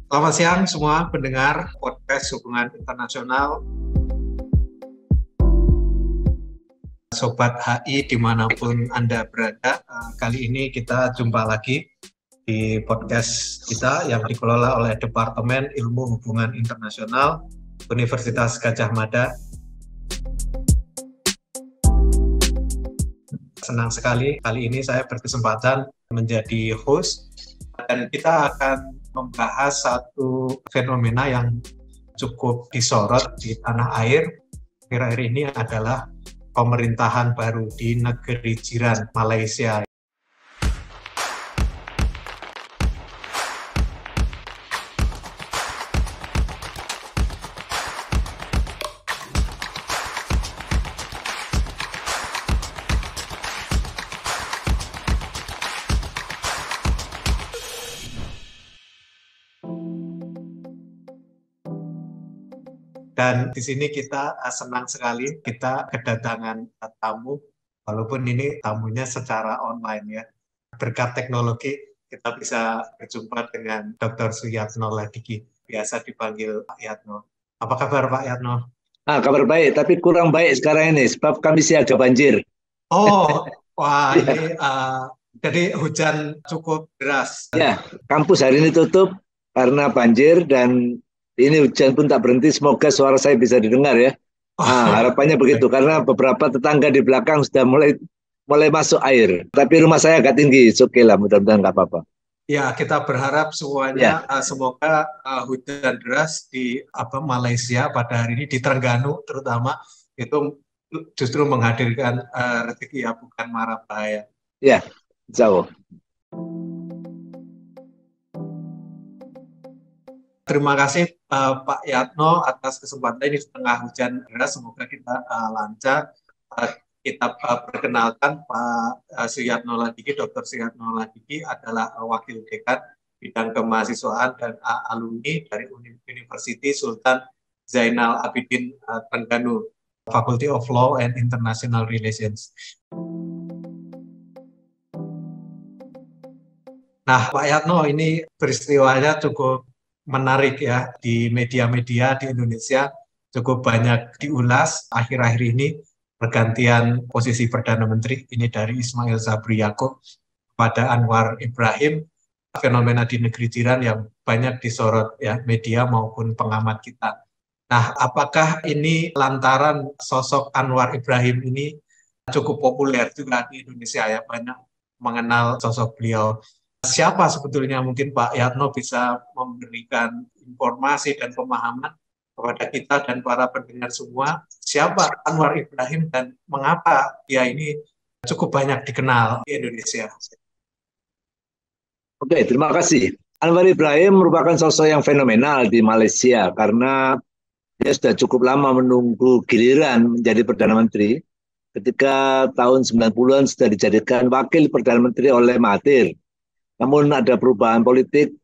Selamat siang semua pendengar podcast Hubungan Internasional, Sobat HI dimanapun Anda berada. Kali ini kita jumpa lagi di podcast kita yang dikelola oleh Departemen Ilmu Hubungan Internasional Universitas Gadjah Mada. Senang sekali kali ini saya berkesempatan menjadi host dan kita akan membahas satu fenomena yang cukup disorot di tanah air akhir-akhir ini adalah pemerintahan baru di negeri jiran Malaysia. Dan di sini kita senang sekali kita kedatangan tamu, walaupun ini tamunya secara online ya. Berkat teknologi kita bisa berjumpa dengan Dr. Suyatno Ladiki, biasa dipanggil Pak Yatno. Apa kabar Pak Yatno? Kabar baik, tapi kurang baik sekarang ini sebab kami siaga banjir. Oh, wah Ya, ini jadi hujan cukup deras. ya, kampus hari ini tutup karena banjir dan ini hujan pun tak berhenti. Semoga suara saya bisa didengar ya. Harapannya begitu karena beberapa tetangga di belakang sudah mulai masuk air. Tapi rumah saya agak tinggi, oke lah, mudah-mudahan nggak apa-apa. Ya, kita berharap semuanya Ya, semoga hujan deras di Malaysia pada hari ini di Terengganu terutama itu justru menghadirkan rezeki ya bukan mara bahaya. ya, jauh. Terima kasih Pak Yatno atas kesempatan ini di tengah hujan deras. Semoga kita lancar. Kita perkenalkan Pak Suyatno Ladiki. Dr. Suyatno Ladiki adalah Wakil Dekan Bidang Kemahasiswaan dan Alumni dari University Sultan Zainal Abidin Terengganu, Faculty of Law and International Relations. Nah, Pak Yatno, ini peristiwanya cukup menarik ya di media-media di Indonesia, cukup banyak diulas akhir-akhir ini pergantian posisi Perdana Menteri ini dari Ismail Sabri Yaakob pada Anwar Ibrahim, fenomena di negeri jiran yang banyak disorot ya media maupun pengamat kita. Nah, apakah ini lantaran sosok Anwar Ibrahim ini cukup populer juga di Indonesia ya, banyak mengenal sosok beliau. Siapa sebetulnya mungkin Pak Yatno bisa memberikan informasi dan pemahaman kepada kita dan para pendengar semua, siapa Anwar Ibrahim dan mengapa dia ini cukup banyak dikenal di Indonesia? Oke, terima kasih. Anwar Ibrahim merupakan sosok yang fenomenal di Malaysia karena dia sudah cukup lama menunggu giliran menjadi Perdana Menteri. Ketika tahun 90-an sudah dijadikan wakil Perdana Menteri oleh Mahathir. Namun ada perubahan politik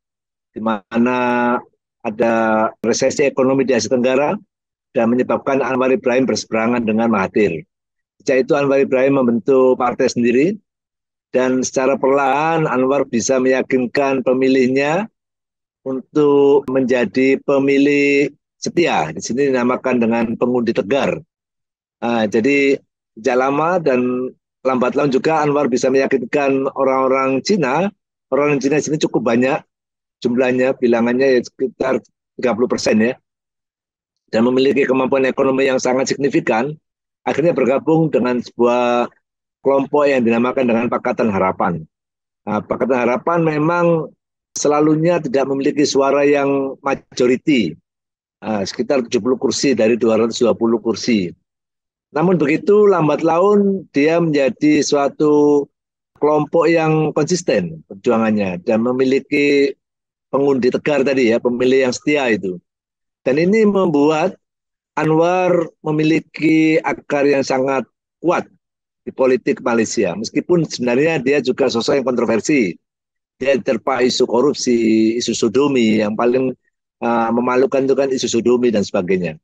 di mana ada resesi ekonomi di Asia Tenggara dan menyebabkan Anwar Ibrahim berseberangan dengan Mahathir. Sejak itu Anwar Ibrahim membentuk partai sendiri dan secara perlahan Anwar bisa meyakinkan pemilihnya untuk menjadi pemilih setia. Di sini dinamakan dengan pengundi tegar. Jadi sejak lama dan lambat laun juga Anwar bisa meyakinkan orang-orang Cina. Orang Cina di sini cukup banyak jumlahnya, bilangannya ya sekitar 30% ya. Dan memiliki kemampuan ekonomi yang sangat signifikan, akhirnya bergabung dengan sebuah kelompok yang dinamakan dengan Pakatan Harapan. Pakatan Harapan memang selalunya tidak memiliki suara yang majority, sekitar 70 kursi dari 220 kursi. Namun begitu lambat laun dia menjadi suatu kelompok yang konsisten perjuangannya dan memiliki pengundi tegar tadi ya, pemilih yang setia itu. Dan ini membuat Anwar memiliki akar yang sangat kuat di politik Malaysia. Meskipun sebenarnya dia juga sosok yang kontroversi. Dia terpa isu korupsi, isu sodomi, yang paling memalukan itu kan isu sodomi dan sebagainya.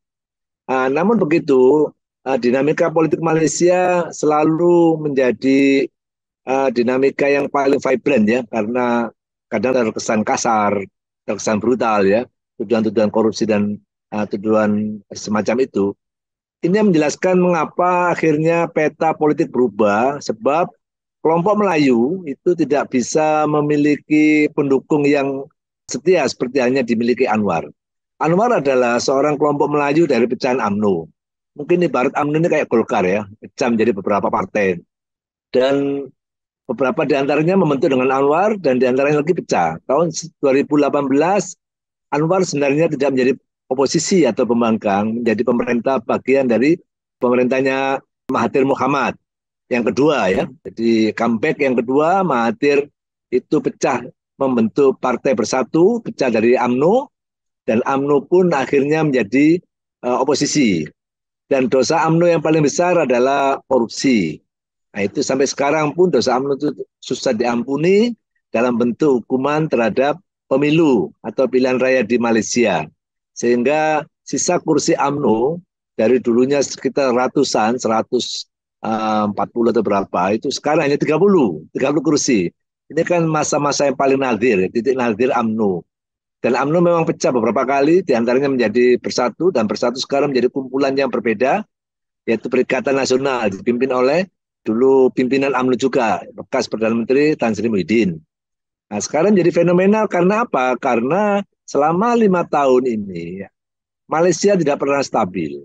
Namun begitu, dinamika politik Malaysia selalu menjadi dinamika yang paling vibrant ya, karena kadang terkesan kasar, terkesan brutal ya, tuduhan-tuduhan korupsi dan tuduhan semacam itu. Ini yang menjelaskan mengapa akhirnya peta politik berubah, sebab kelompok Melayu itu tidak bisa memiliki pendukung yang setia seperti hanya dimiliki Anwar. Anwar adalah seorang kelompok Melayu dari pecahan UMNO. Mungkin ibarat UMNO ini kayak Golkar ya, pecah menjadi beberapa partai. Dan beberapa di antaranya membentuk dengan Anwar dan di antaranya lagi pecah. Tahun 2018 Anwar sebenarnya tidak menjadi oposisi atau pembangkang, menjadi pemerintah bagian dari pemerintahnya Mahathir Muhammad yang kedua ya. Jadi comeback yang kedua, Mahathir itu pecah membentuk Partai Bersatu, pecah dari UMNO dan UMNO pun akhirnya menjadi oposisi. Dan dosa UMNO yang paling besar adalah korupsi. Nah, itu sampai sekarang pun dosa UMNO itu susah diampuni dalam bentuk hukuman terhadap pemilu atau pilihan raya di Malaysia. Sehingga sisa kursi UMNO dari dulunya sekitar ratusan, 140 atau berapa, itu sekarang hanya 30 kursi. Ini kan masa-masa yang paling nadir, titik nadir UMNO. Dan UMNO memang pecah beberapa kali, diantaranya menjadi Bersatu, dan Bersatu sekarang menjadi kumpulan yang berbeda, yaitu Perikatan Nasional, dipimpin oleh dulu pimpinan UMNO juga, bekas Perdana Menteri Tan Sri Muhyiddin. Nah, sekarang jadi fenomenal karena apa? Karena selama 5 tahun ini Malaysia tidak pernah stabil.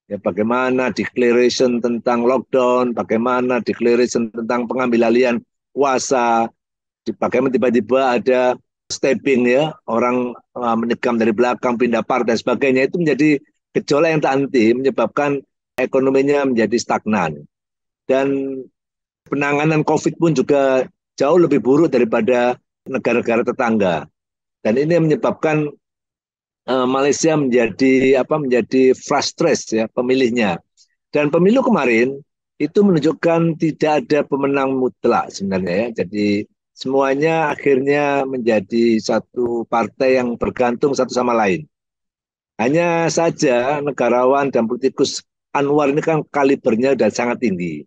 Ya, bagaimana declaration tentang lockdown, bagaimana declaration tentang pengambil alihan kuasa, bagaimana tiba-tiba ada stepping ya, orang menikam dari belakang, pindah partai dan sebagainya, itu menjadi gejolak yang tak henti, menyebabkan ekonominya menjadi stagnan. Dan penanganan COVID pun juga jauh lebih buruk daripada negara-negara tetangga. Dan ini menyebabkan Malaysia menjadi frustrasi ya pemilihnya. Dan pemilu kemarin itu menunjukkan tidak ada pemenang mutlak sebenarnya ya. Jadi semuanya akhirnya menjadi satu partai yang bergantung satu sama lain. Hanya saja negarawan dan politikus Anwar ini kan kalibernya sudah sangat tinggi.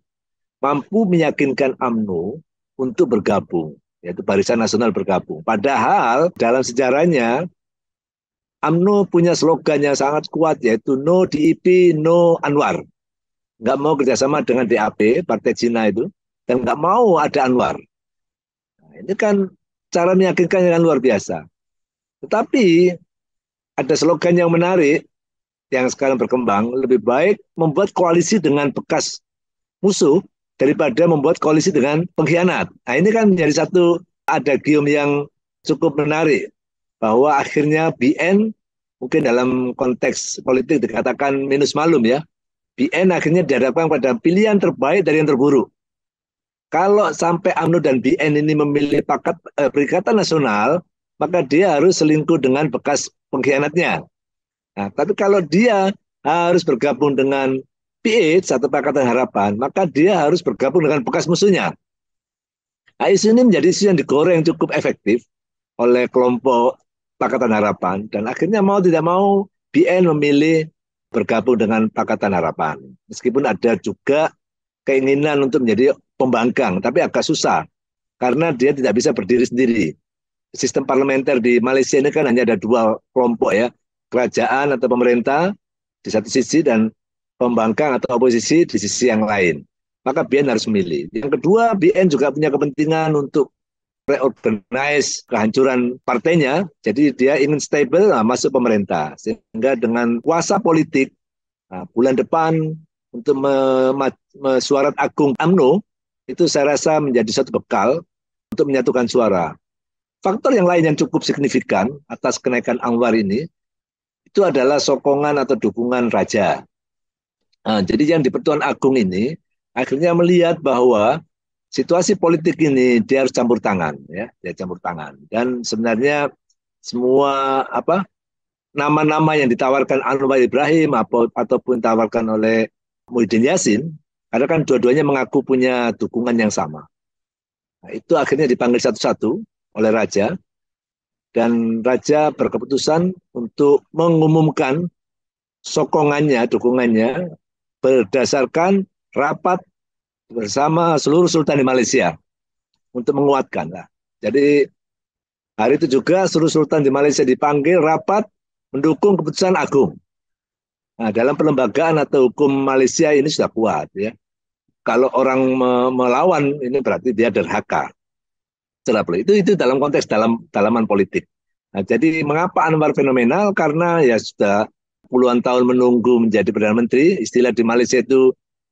Mampu meyakinkan UMNO untuk bergabung, yaitu Barisan Nasional bergabung. Padahal dalam sejarahnya UMNO punya slogan yang sangat kuat, yaitu no DIP, no Anwar. Nggak mau kerjasama dengan DAP, Partai Cina itu, dan nggak mau ada Anwar. Nah, ini kan cara meyakinkan yang luar biasa. Tetapi ada slogan yang menarik yang sekarang berkembang, lebih baik membuat koalisi dengan bekas musuh daripada membuat koalisi dengan pengkhianat. Nah, ini kan menjadi satu adagium yang cukup menarik, bahwa akhirnya BN mungkin dalam konteks politik dikatakan minus malum ya. BN akhirnya dihadapkan pada pilihan terbaik dari yang terburuk. Kalau sampai UMNO dan BN ini memilih Perikatan Nasional, maka dia harus selingkuh dengan bekas pengkhianatnya. Nah, tapi kalau dia harus bergabung dengan PH atau Pakatan Harapan, maka dia harus bergabung dengan bekas musuhnya. Nah, isu ini menjadi isu yang digoreng cukup efektif oleh kelompok Pakatan Harapan, dan akhirnya mau tidak mau BN memilih bergabung dengan Pakatan Harapan. Meskipun ada juga keinginan untuk menjadi pembangkang, tapi agak susah karena dia tidak bisa berdiri sendiri. Sistem parlementer di Malaysia ini kan hanya ada dua kelompok ya, kerajaan atau pemerintah di satu sisi dan pembangkang atau oposisi di sisi yang lain. Maka BN harus memilih. Yang kedua, BN juga punya kepentingan untuk reorganize kehancuran partainya, jadi dia ingin stable masuk pemerintah, sehingga dengan kuasa politik bulan depan untuk mesuarat agung UMNO itu saya rasa menjadi satu bekal untuk menyatukan suara. Faktor yang lain yang cukup signifikan atas kenaikan Anwar ini itu adalah sokongan atau dukungan raja. Jadi yang di Pertuan Agung ini akhirnya melihat bahwa situasi politik ini dia harus campur tangan ya, dia campur tangan. Dan sebenarnya semua nama-nama yang ditawarkan Anwar Ibrahim ataupun ditawarkan oleh Muhyiddin Yassin, karena kan dua-duanya mengaku punya dukungan yang sama. Nah, itu akhirnya dipanggil satu-satu oleh raja, dan raja berkeputusan untuk mengumumkan sokongannya, dukungannya berdasarkan rapat bersama seluruh sultan di Malaysia untuk menguatkan. Jadi Hari itu juga seluruh sultan di Malaysia dipanggil rapat mendukung keputusan agung. Nah, dalam pelembagaan atau hukum Malaysia ini sudah kuat ya. Kalau orang melawan ini berarti dia derhaka. Itu dalam konteks dalaman politik. Nah, jadi mengapa Anwar fenomenal? Karena ya sudah puluhan tahun menunggu menjadi Perdana Menteri. Istilah di Malaysia itu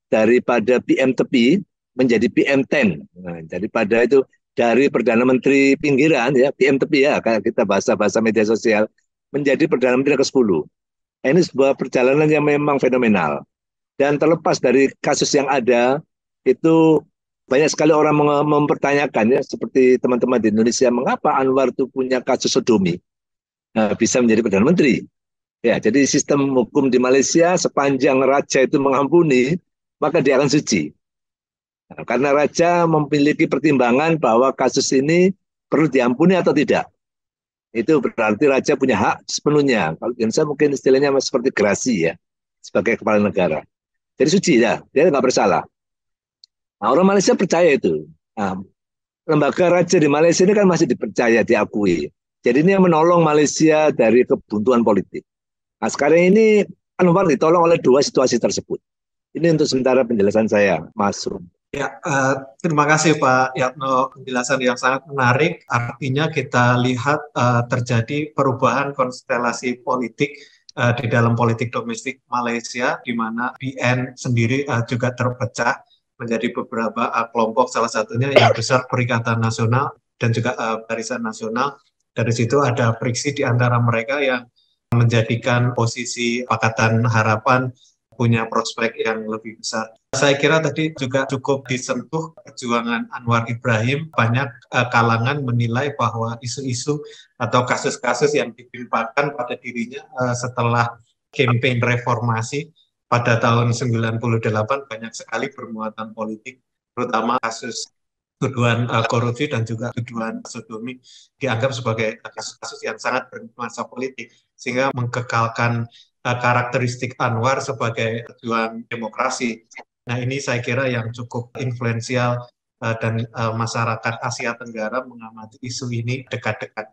daripada PM tepi menjadi PM10. Nah, daripada itu dari Perdana Menteri pinggiran ya PM tepi ya, kayak kita bahasa media sosial menjadi Perdana Menteri ke-10. Ini sebuah perjalanan yang memang fenomenal. Dan terlepas dari kasus yang ada, itu banyak sekali orang mempertanyakan ya, seperti teman-teman di Indonesia, mengapa Anwar itu punya kasus sodomi, bisa menjadi Perdana Menteri. Ya, jadi sistem hukum di Malaysia sepanjang raja itu mengampuni, maka dia akan suci. Nah, karena raja memiliki pertimbangan bahwa kasus ini perlu diampuni atau tidak. Itu berarti raja punya hak sepenuhnya. Kalau di Indonesia mungkin istilahnya seperti gerasi ya, sebagai kepala negara. Jadi suci ya, dia nggak bersalah. Nah, orang Malaysia percaya itu. Nah, lembaga raja di Malaysia ini kan masih dipercaya, diakui. Jadi ini yang menolong Malaysia dari kebuntuan politik. Nah, sekarang ini Anwar ditolong oleh dua situasi tersebut. Ini untuk sementara penjelasan saya, Mas Rum. Ya, terima kasih Pak Yatno, penjelasan yang sangat menarik. Artinya kita lihat terjadi perubahan konstelasi politik di dalam politik domestik Malaysia, di mana BN sendiri juga terpecah menjadi beberapa kelompok, salah satunya yang besar Perikatan Nasional dan juga Barisan Nasional. Dari situ ada friksi di antara mereka yang menjadikan posisi Pakatan Harapan punya prospek yang lebih besar. Saya kira tadi juga cukup disentuh perjuangan Anwar Ibrahim. Banyak kalangan menilai bahwa isu-isu atau kasus-kasus yang ditimpakan pada dirinya setelah campaign reformasi pada tahun 98 banyak sekali bermuatan politik, terutama kasus tuduhan korupsi dan juga tuduhan sodomi dianggap sebagai kasus-kasus yang sangat bernuansa politik, sehingga mengkekalkan karakteristik Anwar sebagai pejuang demokrasi. Nah, ini saya kira yang cukup influensial dan masyarakat Asia Tenggara mengamati isu ini dekat-dekat.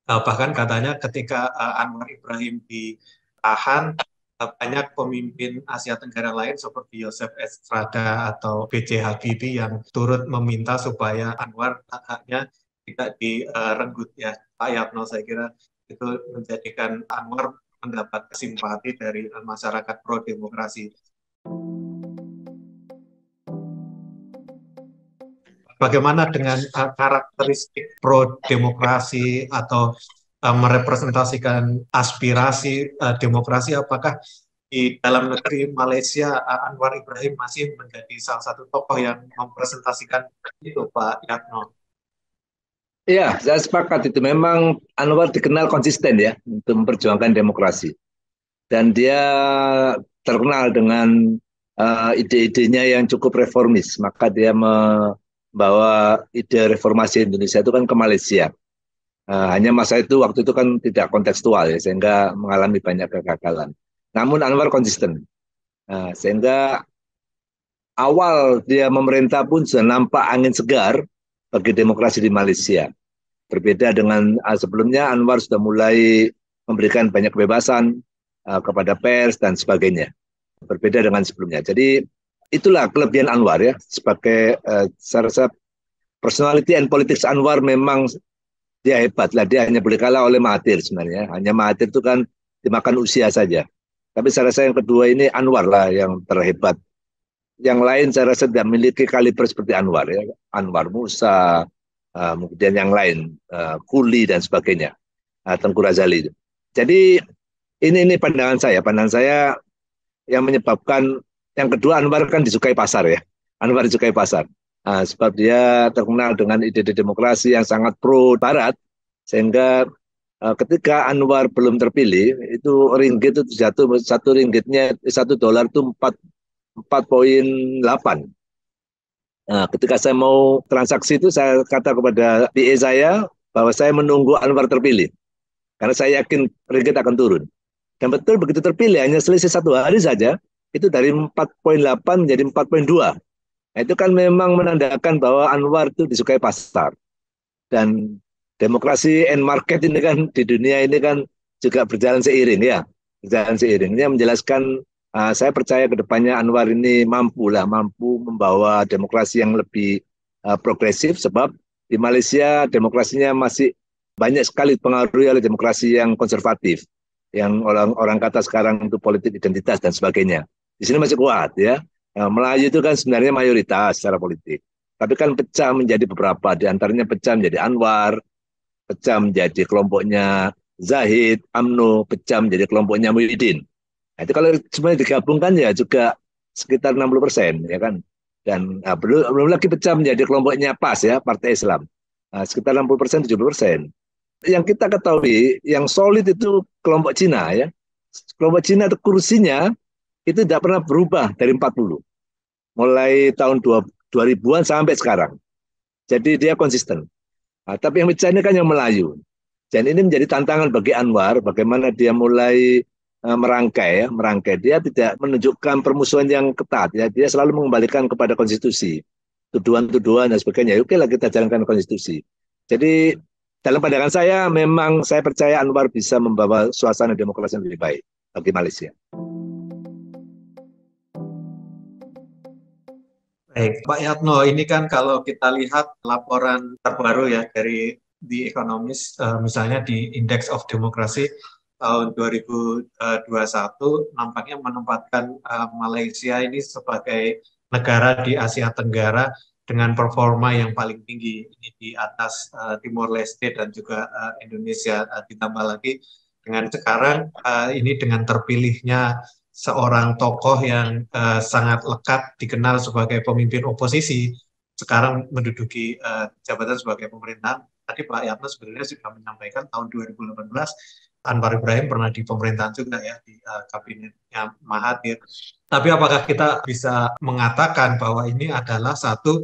Bahkan katanya ketika Anwar Ibrahim ditahan, banyak pemimpin Asia Tenggara lain seperti Joseph Estrada atau B.J. Habibie yang turut meminta supaya Anwar hak-haknya tidak direnggut ya. Pak Yatno, saya kira itu menjadikan Anwar mendapat simpati dari masyarakat pro demokrasi. Bagaimana dengan karakteristik pro demokrasi atau merepresentasikan aspirasi demokrasi? Apakah di dalam negeri Malaysia Anwar Ibrahim masih menjadi salah satu tokoh yang mempresentasikan itu, Pak Yatno? Iya, saya sepakat itu. Memang Anwar dikenal konsisten ya untuk memperjuangkan demokrasi. Dan dia terkenal dengan ide-idenya yang cukup reformis. Maka dia membawa ide reformasi Indonesia itu kan ke Malaysia. Hanya masa itu waktu itu kan tidak kontekstual ya, sehingga mengalami banyak kegagalan. Namun Anwar konsisten. Sehingga awal dia memerintah pun sudah nampak angin segar bagi demokrasi di Malaysia. Berbeda dengan sebelumnya, Anwar sudah mulai memberikan banyak kebebasan kepada pers dan sebagainya. Berbeda dengan sebelumnya. Jadi itulah kelebihan Anwar ya. Sebagai saya rasa personality and politics Anwar memang dia hebat lah. Dia hanya boleh kalah oleh Mahathir sebenarnya. Hanya Mahathir itu kan dimakan usia saja. Tapi saya rasa yang kedua ini Anwar lah yang terhebat. Yang lain saya rasa tidak memiliki kaliber seperti Anwar ya. Anwar Musa, kemudian yang lain, Kuli dan sebagainya, Tengku Razali. Jadi ini pandangan saya. Pandangan saya yang menyebabkan yang kedua Anwar kan disukai pasar ya. Anwar disukai pasar. Sebab dia terkenal dengan ide-ide demokrasi yang sangat pro Barat, sehingga ketika Anwar belum terpilih, itu ringgit itu jatuh satu ringgitnya $1 itu 4,8. Nah, ketika saya mau transaksi itu saya kata kepada PA saya bahwa saya menunggu Anwar terpilih karena saya yakin ringgit akan turun. Dan betul begitu terpilih hanya selisih 1 hari saja itu dari 4,8 menjadi 4,2. Nah, itu kan memang menandakan bahwa Anwar itu disukai pasar. Dan demokrasi and market ini kan di dunia ini kan juga berjalan seiring ya, berjalan seiring. Ini menjelaskan saya percaya ke depannya Anwar ini mampu membawa demokrasi yang lebih progresif sebab di Malaysia demokrasinya masih banyak sekali dipengaruhi oleh demokrasi yang konservatif, yang orang kata sekarang itu politik identitas dan sebagainya. Di sini masih kuat ya. Melayu itu kan sebenarnya mayoritas secara politik, tapi kan pecah menjadi beberapa, di antaranya pecah menjadi Anwar, pecah menjadi kelompoknya Zahid, UMNO, pecah menjadi kelompoknya Muhyiddin. Nah, itu kalau sebenarnya digabungkan ya juga sekitar 60% ya kan. Dan belum lagi pecah menjadi kelompoknya PAS ya, Partai Islam. Sekitar 60%, 70%. Yang kita ketahui, yang solid itu kelompok Cina ya. Kelompok Cina itu kursinya itu tidak pernah berubah dari 40. Mulai tahun 2000-an sampai sekarang. Jadi dia konsisten. Tapi yang pecah ini kan yang Melayu. Dan ini menjadi tantangan bagi Anwar, bagaimana dia mulai merangkai. Dia tidak menunjukkan permusuhan yang ketat, ya. Dia selalu mengembalikan kepada konstitusi, tuduhan-tuduhan dan sebagainya. Oke lah, kita jalankan konstitusi. Jadi dalam pandangan saya, memang saya percaya Anwar bisa membawa suasana demokrasi yang lebih baik bagi Malaysia. Baik, Pak Yatno, ini kan kalau kita lihat laporan terbaru ya dari The Economist, misalnya di Index of Democracy tahun 2021, nampaknya menempatkan Malaysia ini sebagai negara di Asia Tenggara dengan performa yang paling tinggi, ini di atas Timor Leste dan juga Indonesia. Ditambah lagi dengan sekarang ini dengan terpilihnya seorang tokoh yang sangat lekat dikenal sebagai pemimpin oposisi, sekarang menduduki jabatan sebagai pemerintahan. Tadi Pak Yatno sebenarnya sudah menyampaikan tahun 2018 Anwar Ibrahim pernah di pemerintahan juga ya, di kabinetnya Mahathir. Tapi apakah kita bisa mengatakan bahwa ini adalah satu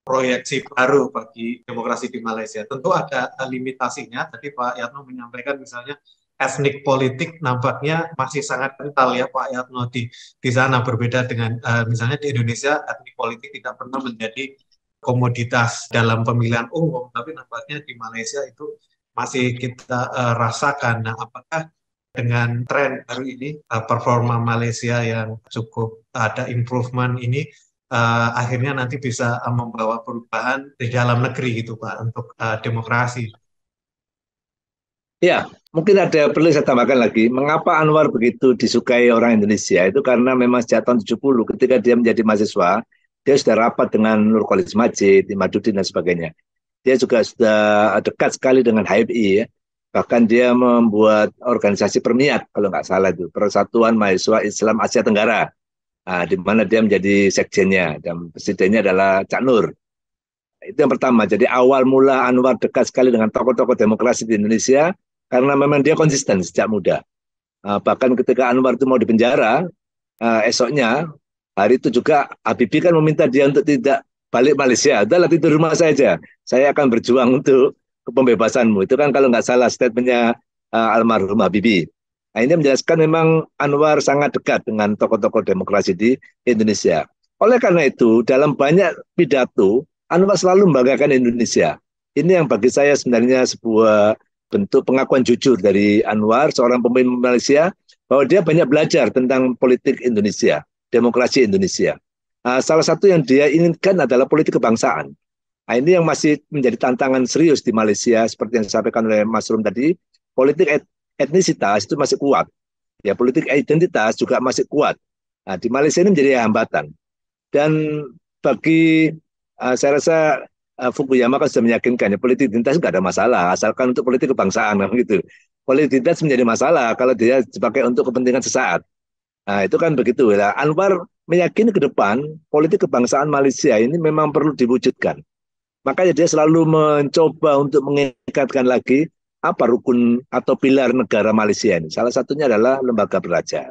proyeksi baru bagi demokrasi di Malaysia? Tentu ada limitasinya. Tadi Pak Yatno menyampaikan misalnya etnik politik nampaknya masih sangat kental ya Pak Yatno di sana, berbeda dengan misalnya di Indonesia etnik politik tidak pernah menjadi komoditas dalam pemilihan umum, tapi nampaknya di Malaysia itu masih kita rasakan. Nah, apakah dengan tren baru ini performa Malaysia yang cukup ada improvement ini akhirnya nanti bisa membawa perubahan di dalam negeri gitu Pak untuk demokrasi? Ya, mungkin ada perlu saya tambahkan lagi, mengapa Anwar begitu disukai orang Indonesia, itu karena memang sejak tahun 70 ketika dia menjadi mahasiswa, dia sudah rapat dengan Nurcholish Madjid, Imaduddin dan sebagainya. Dia juga sudah dekat sekali dengan HMI ya. Bahkan dia membuat organisasi Permiat kalau nggak salah itu, Persatuan Mahasiswa Islam Asia Tenggara. Di mana dia menjadi sekjennya dan presidennya adalah Cak Nur. Itu yang pertama. Jadi awal mula Anwar dekat sekali dengan tokoh-tokoh demokrasi di Indonesia karena memang dia konsisten sejak muda. Bahkan ketika Anwar itu mau dipenjara, esoknya hari itu juga Habibie kan meminta dia untuk tidak balik Malaysia. Udahlah tidur rumah saja. Saya akan berjuang untuk pembebasanmu. Itu kan kalau nggak salah statementnya almarhum Habibie. Nah, ini menjelaskan memang Anwar sangat dekat dengan tokoh-tokoh demokrasi di Indonesia. Oleh karena itu, dalam banyak pidato, Anwar selalu membanggakan Indonesia. Ini yang bagi saya sebenarnya sebuah bentuk pengakuan jujur dari Anwar, seorang pemimpin Malaysia, bahwa dia banyak belajar tentang politik Indonesia, demokrasi Indonesia. Salah satu yang dia inginkan adalah politik kebangsaan. Nah, ini yang masih menjadi tantangan serius di Malaysia, seperti yang disampaikan oleh Mas Rum tadi, politik etnisitas itu masih kuat. Ya, politik identitas juga masih kuat. Nah, di Malaysia ini menjadi hambatan. Dan bagi saya rasa Fukuyama kan sudah meyakinkan ya politik identitas nggak ada masalah asalkan untuk politik kebangsaan gitu. Politik identitas menjadi masalah kalau dia dipakai untuk kepentingan sesaat. Nah, itu kan begitu. Nah, Anwar meyakini ke depan politik kebangsaan Malaysia ini memang perlu diwujudkan. Makanya dia selalu mencoba untuk mengikatkan lagi apa rukun atau pilar negara Malaysia ini. Salah satunya adalah lembaga beraja.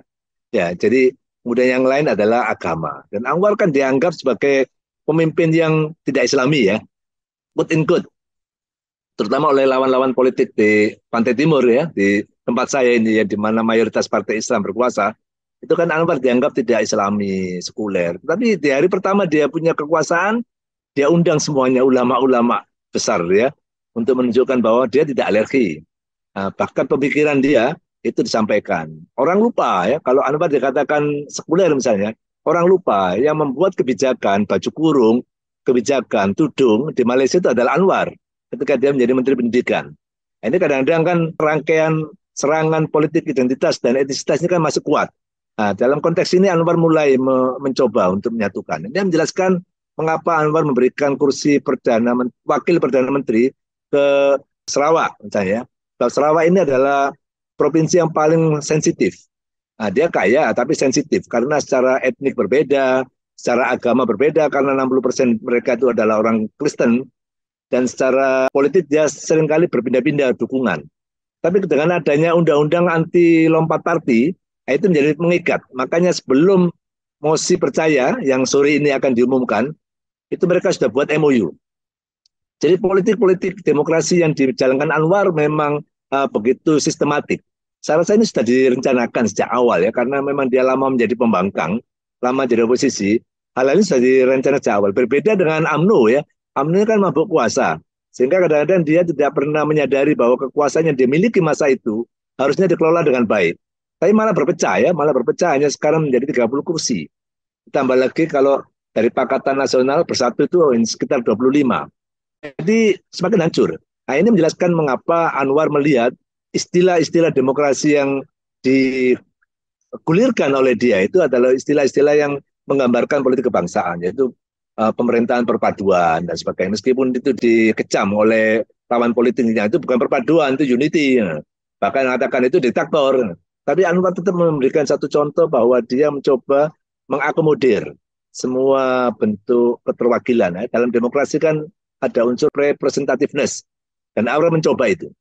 Ya, jadi kemudian yang lain adalah agama. Dan Anwar kan dianggap sebagai pemimpin yang tidak Islami ya, quote in quote, terutama oleh lawan-lawan politik di Pantai Timur ya, di tempat saya ini ya, di mana mayoritas partai Islam berkuasa, itu kan Anwar dianggap tidak Islami, sekuler. Tapi di hari pertama dia punya kekuasaan, dia undang semuanya ulama-ulama besar ya, untuk menunjukkan bahwa dia tidak alergi. Nah, bahkan pemikiran dia itu disampaikan. Orang lupa ya, kalau Anwar dikatakan sekuler misalnya, orang lupa yang membuat kebijakan baju kurung, kebijakan tudung di Malaysia itu adalah Anwar ketika dia menjadi Menteri Pendidikan. Nah, ini kadang-kadang kan rangkaian serangan politik identitas dan etnisitas ini kan masih kuat. Nah, dalam konteks ini Anwar mulai mencoba untuk menyatukan. Ini menjelaskan mengapa Anwar memberikan kursi wakil Perdana Menteri ke Sarawak misalnya. Sarawak ini adalah provinsi yang paling sensitif. Nah, dia kaya tapi sensitif karena secara etnik berbeda, secara agama berbeda karena 60% mereka itu adalah orang Kristen, dan secara politik dia seringkali berpindah-pindah dukungan. Tapi dengan adanya undang-undang anti lompat party, itu menjadi mengikat. Makanya sebelum mosi percaya yang sore ini akan diumumkan, itu mereka sudah buat MOU. Jadi politik-politik demokrasi yang dijalankan Anwar memang begitu sistematik. Saya rasa ini sudah direncanakan sejak awal ya, karena memang dia lama menjadi pembangkang, lama jadi oposisi. Hal ini sudah direncanakan sejak awal. Berbeda dengan UMNO ya, UMNO kan mabuk kuasa. Sehingga kadang-kadang dia tidak pernah menyadari bahwa kekuasaan yang dimiliki masa itu harusnya dikelola dengan baik. Tapi malah berpecah ya, malah berpecah hanya sekarang menjadi 30 kursi. Tambah lagi kalau dari Pakatan Nasional Bersatu itu sekitar 25. Jadi semakin hancur. Nah, ini menjelaskan mengapa Anwar melihat istilah-istilah demokrasi yang digulirkan oleh dia itu adalah istilah-istilah yang menggambarkan politik kebangsaan, yaitu pemerintahan perpaduan dan sebagainya. Meskipun itu dikecam oleh lawan politiknya, itu bukan perpaduan, itu unity. Bahkan mengatakan itu diktator. Tapi Anwar tetap memberikan satu contoh bahwa dia mencoba mengakomodir semua bentuk keterwakilan. Dalam demokrasi kan ada unsur representativeness. Dan Anwar mencoba itu.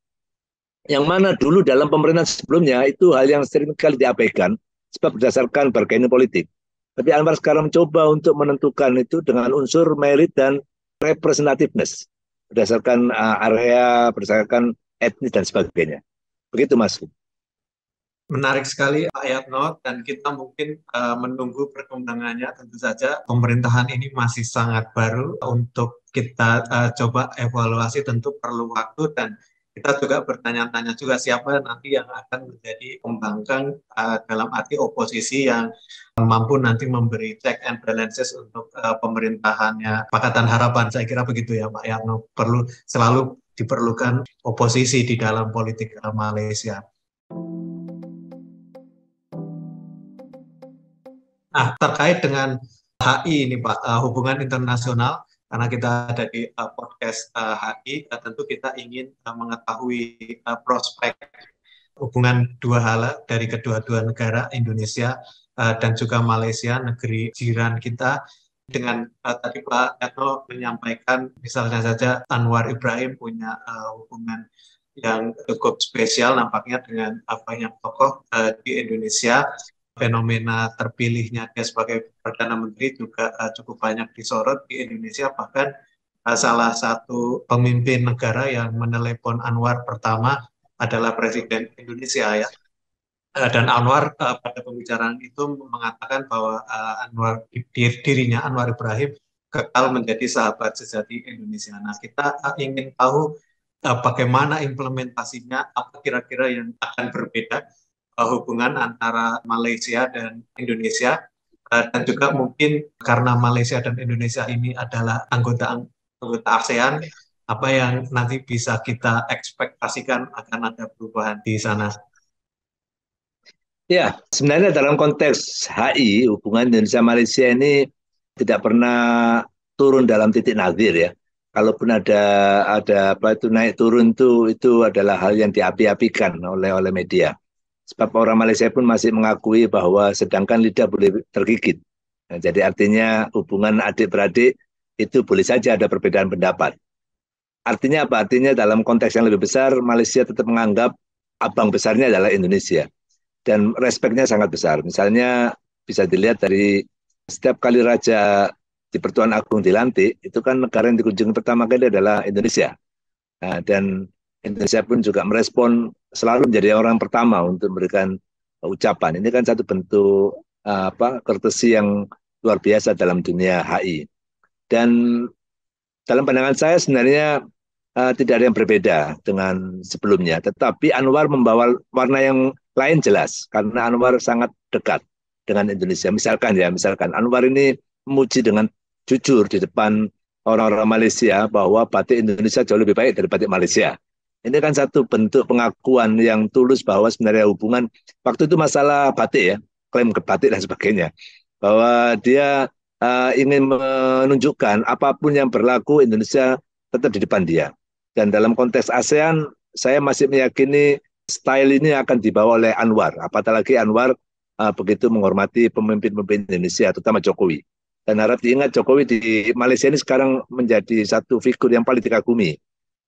Yang mana dulu dalam pemerintahan sebelumnya itu hal yang sering kali diabaikan sebab berdasarkan bargaining politik. Tapi Anwar sekarang mencoba untuk menentukan itu dengan unsur merit dan representativeness. Berdasarkan area, berdasarkan etnis dan sebagainya. Begitu Mas. Menarik sekali Pak Yatno, dan kita mungkin menunggu perkembangannya. Tentu saja pemerintahan ini masih sangat baru, untuk kita coba evaluasi tentu perlu waktu, dan kita juga bertanya-tanya juga siapa nanti yang akan menjadi pembangkang dalam arti oposisi yang mampu nanti memberi check and balances untuk pemerintahannya Pakatan Harapan. Saya kira begitu ya Pak Yatno, perlu selalu diperlukan oposisi di dalam politik Malaysia. Nah, terkait dengan HI ini Pak, hubungan internasional, karena kita ada di podcast HI, tentu kita ingin mengetahui prospek hubungan dua hala dari kedua-dua negara, Indonesia dan juga Malaysia, negeri jiran kita. Dengan tadi Pak Yatno menyampaikan, misalnya saja Anwar Ibrahim punya hubungan yang cukup spesial nampaknya dengan banyak tokoh di Indonesia. Fenomena terpilihnya dia sebagai Perdana Menteri juga cukup banyak disorot di Indonesia. Bahkan salah satu pemimpin negara yang menelepon Anwar pertama adalah Presiden Indonesia ya. Dan Anwar pada pembicaraan itu mengatakan bahwa dirinya Anwar Ibrahim kekal menjadi sahabat sejati Indonesia. Nah, kita ingin tahu bagaimana implementasinya, apa kira-kira yang akan berbeda hubungan antara Malaysia dan Indonesia, dan juga mungkin karena Malaysia dan Indonesia ini adalah anggota ASEAN, apa yang nanti bisa kita ekspektasikan akan ada perubahan di sana. Ya, sebenarnya dalam konteks HI, hubungan Indonesia-Malaysia ini tidak pernah turun dalam titik nadir ya. Kalaupun ada apa itu naik turun itu adalah hal yang diapi-apikan oleh media. Sebab orang Malaysia pun masih mengakui bahwa sedangkan lidah boleh tergigit. Nah, jadi artinya hubungan adik-beradik itu boleh saja ada perbedaan pendapat. Artinya apa? Artinya dalam konteks yang lebih besar, Malaysia tetap menganggap abang besarnya adalah Indonesia. Dan respeknya sangat besar. Misalnya bisa dilihat dari setiap kali Raja di Pertuan Agung dilantik, itu kan negara yang dikunjungi pertama kali adalah Indonesia. Nah, dan Indonesia pun juga merespon, selalu menjadi orang pertama untuk memberikan ucapan. Ini kan satu bentuk courtesy yang luar biasa dalam dunia HI. Dan dalam pandangan saya sebenarnya tidak ada yang berbeda dengan sebelumnya. Tetapi Anwar membawa warna yang lain jelas, karena Anwar sangat dekat dengan Indonesia. Misalkan Anwar ini memuji dengan jujur di depan orang-orang Malaysia bahwa batik Indonesia jauh lebih baik dari batik Malaysia. Ini kan satu bentuk pengakuan yang tulus bahwa sebenarnya hubungan, waktu itu masalah batik ya, klaim ke batik dan sebagainya, bahwa dia ingin menunjukkan apapun yang berlaku Indonesia tetap di depan dia. Dan dalam konteks ASEAN, saya masih meyakini style ini akan dibawa oleh Anwar. Apatah lagi Anwar begitu menghormati pemimpin-pemimpin Indonesia, terutama Jokowi. Dan harap diingat, Jokowi di Malaysia ini sekarang menjadi satu figur yang paling dikagumi.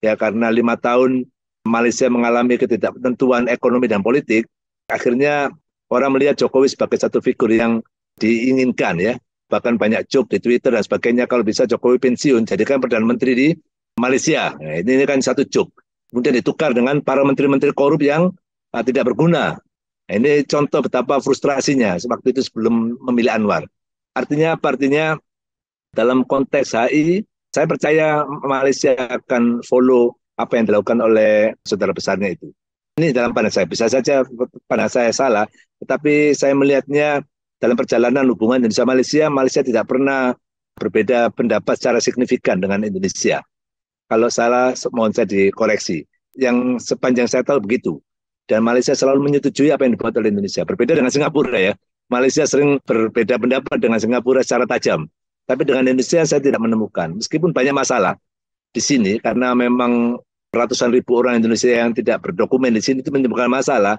Ya, karena 5 tahun Malaysia mengalami ketidaktentuan ekonomi dan politik, akhirnya orang melihat Jokowi sebagai satu figur yang diinginkan ya. Bahkan banyak joke di Twitter dan sebagainya, kalau bisa Jokowi pensiun, jadikan Perdana Menteri di Malaysia. Nah, ini kan satu joke. Kemudian ditukar dengan para menteri-menteri korup yang tidak berguna. Nah, ini contoh betapa frustrasinya waktu itu sebelum memilih Anwar. Artinya apa? Artinya dalam konteks HI, saya percaya Malaysia akan follow apa yang dilakukan oleh saudara besarnya itu. Ini dalam pandang saya, bisa saja pandang saya salah, tetapi saya melihatnya dalam perjalanan hubungan Indonesia-Malaysia, Malaysia tidak pernah berbeda pendapat secara signifikan dengan Indonesia. Kalau salah, mohon saya dikoreksi. Yang sepanjang saya tahu begitu. Dan Malaysia selalu menyetujui apa yang dibuat oleh Indonesia. Berbeda dengan Singapura ya. Malaysia sering berbeda pendapat dengan Singapura secara tajam. Tapi dengan Indonesia saya tidak menemukan. Meskipun banyak masalah di sini, karena memang ratusan ribu orang Indonesia yang tidak berdokumen di sini itu menimbulkan masalah.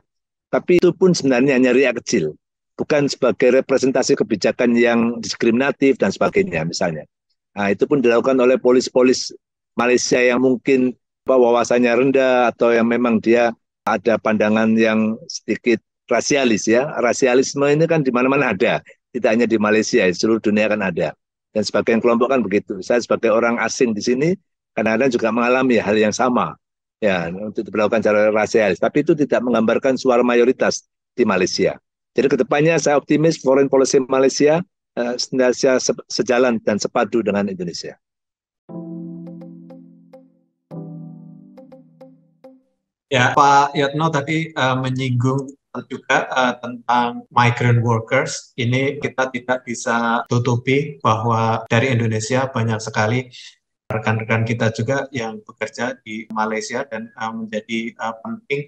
Tapi itu pun sebenarnya hanya riak kecil. Bukan sebagai representasi kebijakan yang diskriminatif dan sebagainya misalnya. Nah, itu pun dilakukan oleh polis-polis Malaysia yang mungkin wawasannya rendah atau yang memang dia ada pandangan yang sedikit rasialis ya. Rasialisme ini kan di mana-mana ada, tidak hanya di Malaysia, di seluruh dunia kan ada. Dan sebagian kelompok kan begitu. Saya sebagai orang asing di sini kadang-kadang juga mengalami hal yang sama ya, untuk diberlakukan secara rasialis. Tapi itu tidak menggambarkan suara mayoritas di Malaysia. Jadi kedepannya saya optimis foreign policy Malaysia senantiasa sejalan dan sepadu dengan Indonesia. Ya, Pak Yatno tadi menyinggung juga tentang migrant workers. Ini kita tidak bisa tutupi bahwa dari Indonesia banyak sekali rekan-rekan kita juga yang bekerja di Malaysia dan menjadi penting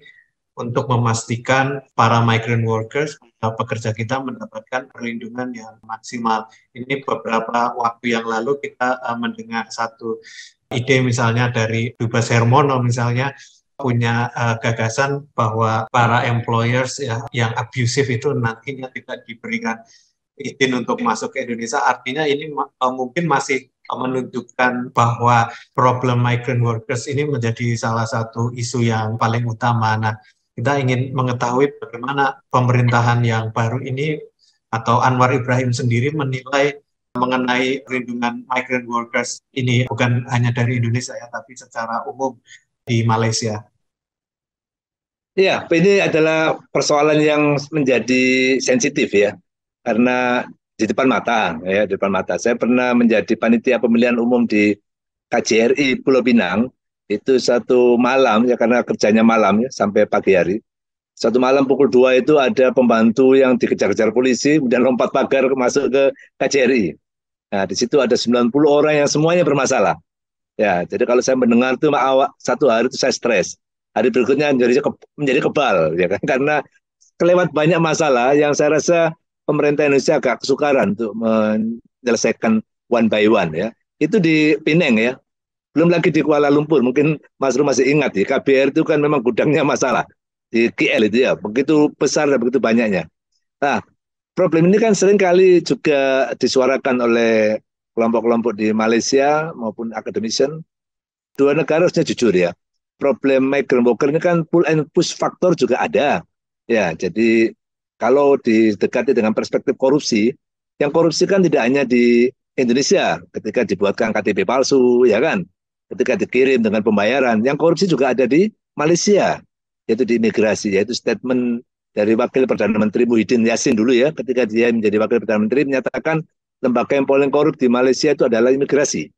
untuk memastikan para migrant workers, pekerja kita mendapatkan perlindungan yang maksimal. Ini beberapa waktu yang lalu kita mendengar satu ide misalnya dari Dubes Hermono misalnya, punya gagasan bahwa para employers ya, yang abusive itu nantinya tidak diberikan izin untuk masuk ke Indonesia. Artinya ini mungkin masih menunjukkan bahwa problem migrant workers ini menjadi salah satu isu yang paling utama. Nah, kita ingin mengetahui bagaimana pemerintahan yang baru ini atau Anwar Ibrahim sendiri menilai mengenai perlindungan migrant workers ini, bukan hanya dari Indonesia ya, tapi secara umum di Malaysia. Ya, ini adalah persoalan yang menjadi sensitif ya, karena di depan mata ya, di depan mata. Saya pernah menjadi panitia pemilihan umum di KJRI Pulau Pinang, itu satu malam ya, karena kerjanya malam ya, sampai pagi hari. Satu malam pukul 2 itu ada pembantu yang dikejar-kejar polisi, kemudian lompat pagar masuk ke KJRI. Nah, di situ ada 90 orang yang semuanya bermasalah. Ya, jadi kalau saya mendengar itu satu hari itu saya stres. Hari berikutnya menjadi kebal, ya kan? Karena kelewat banyak masalah yang saya rasa pemerintah Indonesia agak kesukaran untuk menyelesaikan one by one ya. Itu di Penang ya. Belum lagi di Kuala Lumpur. Mungkin Mas Rum masih ingat ya, KBR itu kan memang gudangnya masalah. Di KL itu ya, begitu besar dan begitu banyaknya. Nah, problem ini kan sering kali juga disuarakan oleh kelompok-kelompok di Malaysia maupun academician. Dua negara harusnya jujur ya. Problem migrant worker ini kan pull and push faktor juga ada. Ya, jadi kalau didekati dengan perspektif korupsi, yang korupsi kan tidak hanya di Indonesia ketika dibuatkan KTP palsu, ya kan? Ketika dikirim dengan pembayaran, yang korupsi juga ada di Malaysia, yaitu di imigrasi, yaitu statement dari Wakil Perdana Menteri Muhyiddin Yassin dulu ya, ketika dia menjadi Wakil Perdana Menteri menyatakan lembaga yang paling korup di Malaysia itu adalah imigrasi.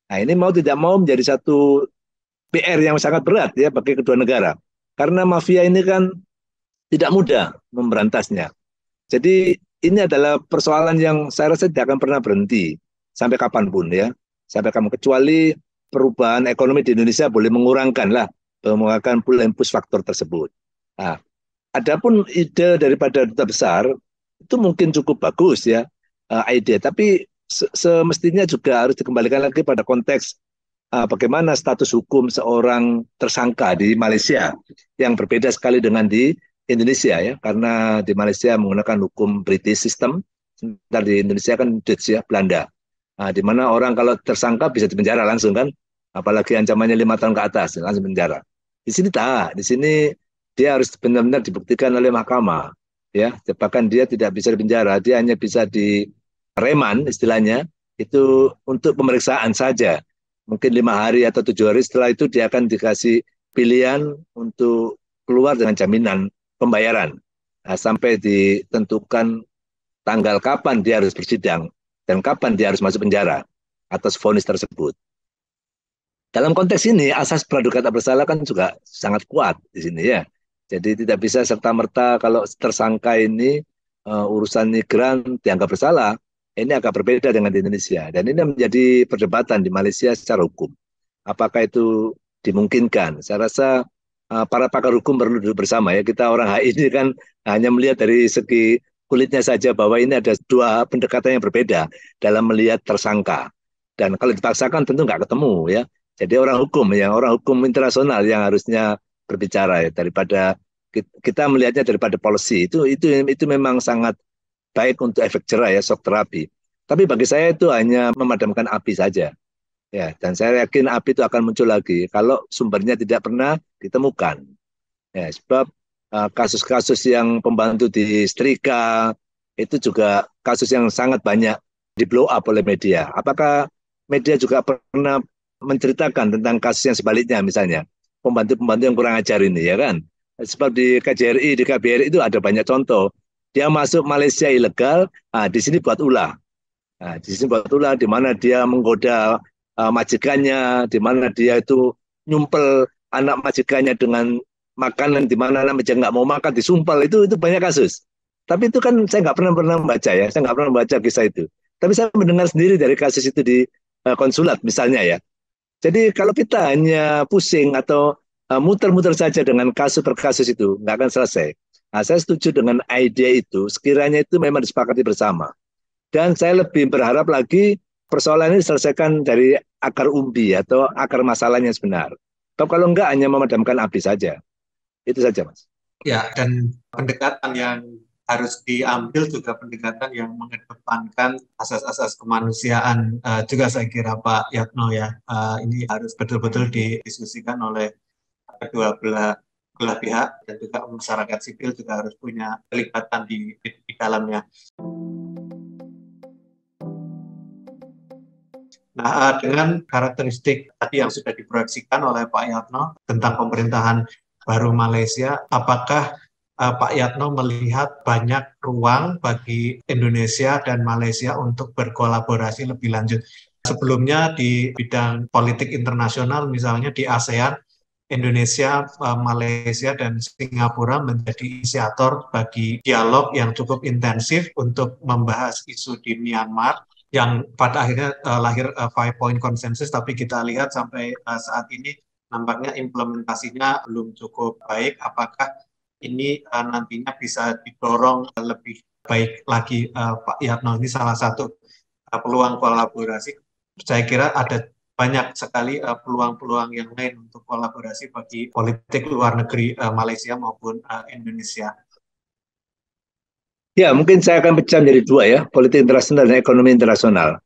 Nah, ini mau tidak mau menjadi satu PR yang sangat berat ya bagi kedua negara. Karena mafia ini kan tidak mudah memberantasnya. Jadi ini adalah persoalan yang saya rasa tidak akan pernah berhenti sampai kapanpun ya. Sampai kamu kecuali perubahan ekonomi di Indonesia boleh mengurangkan pull and push faktor tersebut. Nah, adapun ide daripada duta besar itu mungkin cukup bagus ya ide, tapi semestinya juga harus dikembalikan lagi pada konteks bagaimana status hukum seorang tersangka di Malaysia yang berbeda sekali dengan di Indonesia ya, karena di Malaysia menggunakan hukum British system, sementara di Indonesia kan Dutch ya, Belanda. Di mana orang kalau tersangka bisa dipenjara langsung kan, apalagi ancamannya 5 tahun ke atas langsung penjara. Di sini tak, di sini dia harus benar-benar dibuktikan oleh mahkamah ya, bahkan dia tidak bisa dipenjara, dia hanya bisa direman istilahnya itu untuk pemeriksaan saja. Mungkin 5 hari atau 7 hari setelah itu dia akan dikasih pilihan untuk keluar dengan jaminan pembayaran. Sampai ditentukan tanggal kapan dia harus bersidang dan kapan dia harus masuk penjara atas vonis tersebut. Dalam konteks ini asas praduga tak bersalah kan juga sangat kuat di sini ya. Jadi tidak bisa serta-merta kalau tersangka ini urusan migran dianggap bersalah. Ini agak berbeda dengan di Indonesia. Dan ini menjadi perdebatan di Malaysia secara hukum. Apakah itu dimungkinkan? Saya rasa para pakar hukum perlu duduk bersama ya. Kita orang HI ini kan hanya melihat dari segi kulitnya saja bahwa ini ada dua pendekatan yang berbeda dalam melihat tersangka. Dan kalau dipaksakan tentu nggak ketemu ya. Jadi orang hukum internasional yang harusnya berbicara ya, daripada kita melihatnya daripada policy itu memang sangat baik untuk efek jerah ya, shock terapi. Tapi bagi saya itu hanya memadamkan api saja. Ya, dan saya yakin api itu akan muncul lagi kalau sumbernya tidak pernah ditemukan. Ya, sebab kasus-kasus yang pembantu di setrika itu juga kasus yang sangat banyak di blow up oleh media. Apakah media juga pernah menceritakan tentang kasus yang sebaliknya misalnya pembantu-pembantu yang kurang ajar ini ya kan? Sebab di KJRI, di KBRI itu ada banyak contoh. Dia masuk Malaysia ilegal, di sini buat ulah. Di sini buat ulah, di mana dia menggoda majikannya, di mana dia itu nyumpel anak majikannya dengan makanan, di mana anak majikan nggak mau makan, disumpel, itu banyak kasus. Tapi itu kan saya nggak pernah membaca ya, saya nggak pernah membaca kisah itu. Tapi saya mendengar sendiri dari kasus itu di konsulat misalnya ya. Jadi kalau kita hanya pusing atau muter-muter saja dengan kasus per kasus itu, nggak akan selesai. Saya setuju dengan ide itu, sekiranya itu memang disepakati bersama. Dan saya lebih berharap lagi persoalan ini diselesaikan dari akar umbi atau akar masalahnya sebenar. Kalau enggak hanya memadamkan api saja. Itu saja, Mas. Ya, dan pendekatan yang harus diambil juga pendekatan yang mengedepankan asas-asas kemanusiaan juga saya kira Pak Yatno ya. Ini harus betul-betul didiskusikan oleh kedua belah pihak dan juga masyarakat sipil juga harus punya kelibatan di dalamnya. Nah, dengan karakteristik tadi yang sudah diproyeksikan oleh Pak Yatno tentang pemerintahan baru Malaysia, apakah Pak Yatno melihat banyak ruang bagi Indonesia dan Malaysia untuk berkolaborasi lebih lanjut? Sebelumnya di bidang politik internasional, misalnya di ASEAN, Indonesia, Malaysia, dan Singapura menjadi inisiator bagi dialog yang cukup intensif untuk membahas isu di Myanmar yang pada akhirnya lahir 5-point consensus, tapi kita lihat sampai saat ini nampaknya implementasinya belum cukup baik. Apakah ini nantinya bisa didorong lebih baik lagi Pak Yatno? Ini salah satu peluang kolaborasi. Saya kira ada banyak sekali peluang-peluang yang lain untuk kolaborasi bagi politik luar negeri Malaysia maupun Indonesia. Ya, mungkin saya akan pecah menjadi dua ya, politik internasional dan ekonomi internasional.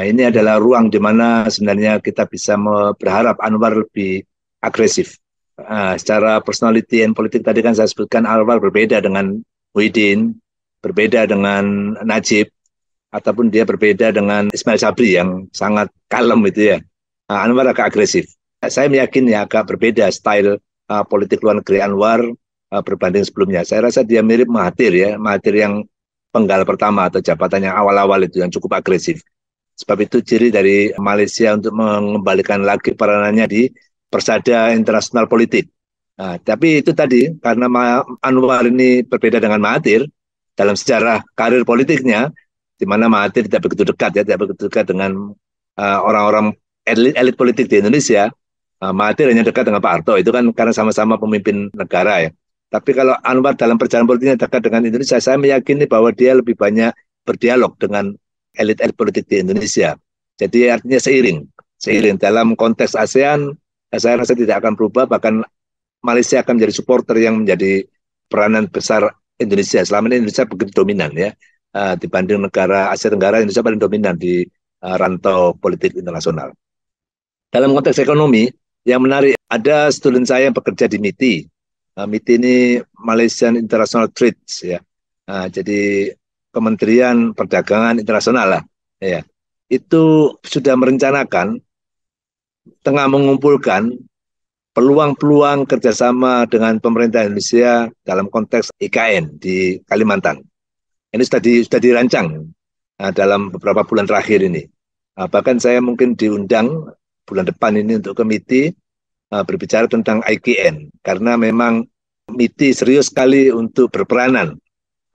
Ini adalah ruang di mana sebenarnya kita bisa berharap Anwar lebih agresif. Secara personality and politik tadi kan saya sebutkan Anwar berbeda dengan Muhyiddin, berbeda dengan Najib, ataupun dia berbeda dengan Ismail Sabri yang sangat kalem itu ya. Anwar agak agresif. Saya meyakini agak berbeda style politik luar negeri Anwar berbanding sebelumnya. Saya rasa dia mirip Mahathir ya, Mahathir yang penggal pertama atau jabatan yang awal-awal itu yang cukup agresif. Sebab itu ciri dari Malaysia untuk mengembalikan lagi peranannya di persada internasional politik. Nah, tapi itu tadi karena Anwar ini berbeda dengan Mahathir dalam sejarah karir politiknya, di mana Mahathir tidak begitu dekat ya, tidak begitu dekat dengan orang-orang elit politik di Indonesia. Mahathir hanya dekat dengan Pak Harto, itu kan karena sama-sama pemimpin negara ya. Tapi kalau Anwar dalam perjalanan politiknya dekat dengan Indonesia, saya meyakini bahwa dia lebih banyak berdialog dengan elit-elit politik di Indonesia. Jadi artinya seiring dalam konteks ASEAN, saya rasa tidak akan berubah, bahkan Malaysia akan menjadi supporter yang menjadi peranan besar Indonesia. Selama ini Indonesia begitu dominan ya, dibanding negara Asia Tenggara, Indonesia paling dominan di rantau politik internasional. Dalam konteks ekonomi, yang menarik, ada student saya yang bekerja di MITI. MITI ini Malaysian International Trade ya. Jadi Kementerian Perdagangan Internasional lah ya. Itu sudah merencanakan, tengah mengumpulkan peluang-peluang kerjasama dengan pemerintah Indonesia dalam konteks IKN di Kalimantan. Ini sudah dirancang dalam beberapa bulan terakhir ini. Bahkan saya mungkin diundang bulan depan ini untuk ke MITI berbicara tentang IKN, karena memang MITI serius sekali untuk berperanan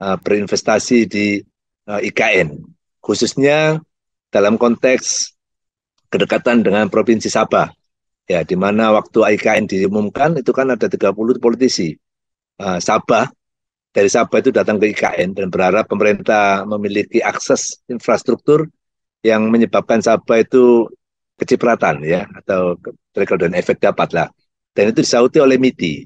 berinvestasi di IKN, khususnya dalam konteks kedekatan dengan Provinsi Sabah. Ya, di mana waktu IKN diumumkan itu kan ada 30 politisi Sabah, dari Sabah itu datang ke IKN dan berharap pemerintah memiliki akses infrastruktur yang menyebabkan Sabah itu kecipratan ya, atau trickle down efek dapat lah. Dan itu disauti oleh MITI.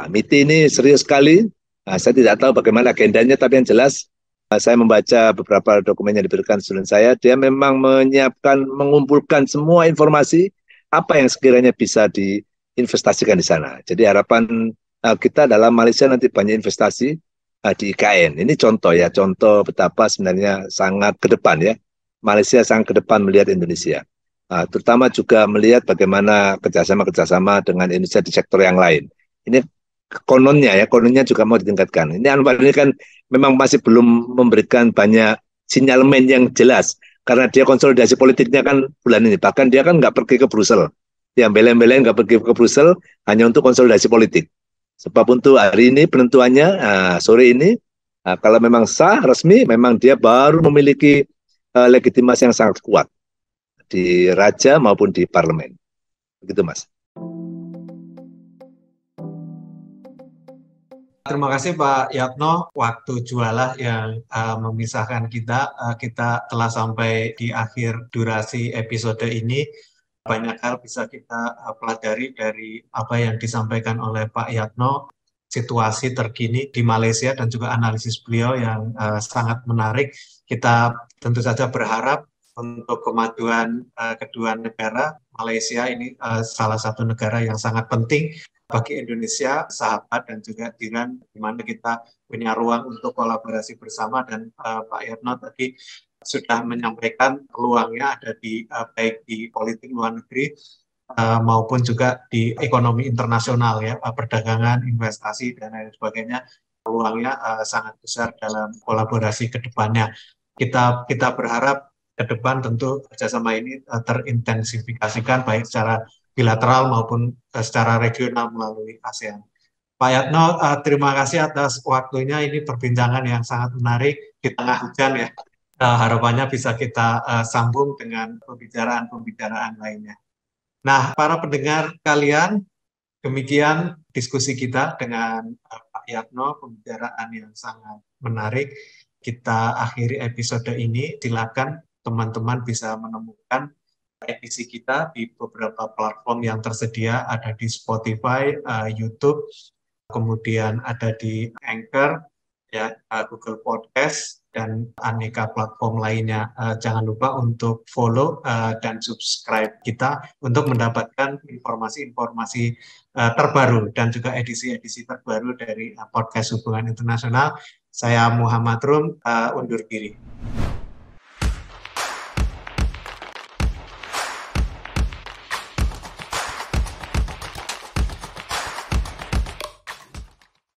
MITI ini serius sekali. Saya tidak tahu bagaimana agendanya, tapi yang jelas saya membaca beberapa dokumen yang diberikan student saya, dia memang menyiapkan, mengumpulkan semua informasi apa yang sekiranya bisa diinvestasikan di sana. Jadi harapan kita dalam Malaysia nanti banyak investasi di IKN. Ini contoh ya, contoh betapa sebenarnya sangat ke depan ya. Malaysia sangat ke depan melihat Indonesia. Terutama juga melihat bagaimana kerjasama dengan Indonesia di sektor yang lain. Ini kononnya juga mau ditingkatkan. Ini Anwar ini kan memang masih belum memberikan banyak sinyalemen yang jelas, karena dia konsolidasi politiknya kan bulan ini. Bahkan dia kan nggak pergi ke Brussel. Yang belen-belen nggak pergi ke Brussel hanya untuk konsolidasi politik. Sebab untuk hari ini penentuannya, sore ini, kalau memang sah, resmi, memang dia baru memiliki legitimasi yang sangat kuat di Raja maupun di Parlemen. Begitu, Mas. Terima kasih Pak Yatno, waktu jualah yang memisahkan kita. Kita telah sampai di akhir durasi episode ini. Banyak hal bisa kita pelajari dari apa yang disampaikan oleh Pak Yatno, situasi terkini di Malaysia dan juga analisis beliau yang sangat menarik. Kita tentu saja berharap untuk kemajuan kedua negara. Malaysia ini salah satu negara yang sangat penting bagi Indonesia, sahabat dan juga jiran, di mana kita punya ruang untuk kolaborasi bersama. Dan Pak Yatno tadi sudah menyampaikan peluangnya ada di baik di politik luar negeri maupun juga di ekonomi internasional ya, perdagangan, investasi dan lain sebagainya. Peluangnya sangat besar dalam kolaborasi ke depannya. Kita berharap ke depan tentu kerjasama ini terintensifikasikan baik secara bilateral maupun secara regional melalui ASEAN. Pak Yatno, terima kasih atas waktunya. Ini perbincangan yang sangat menarik di tengah hujan ya. Harapannya bisa kita sambung dengan pembicaraan-pembicaraan lainnya. Nah, para pendengar kalian, demikian diskusi kita dengan Pak Yatno, pembicaraan yang sangat menarik. Kita akhiri episode ini. Silakan teman-teman bisa menemukan edisi kita di beberapa platform yang tersedia, ada di Spotify, YouTube, kemudian ada di Anchor, ya, Google Podcast, dan aneka platform lainnya. Jangan lupa untuk follow dan subscribe kita untuk mendapatkan informasi-informasi terbaru dan juga edisi-edisi terbaru dari podcast Hubungan Internasional. Saya Muhammad Rum, undur diri.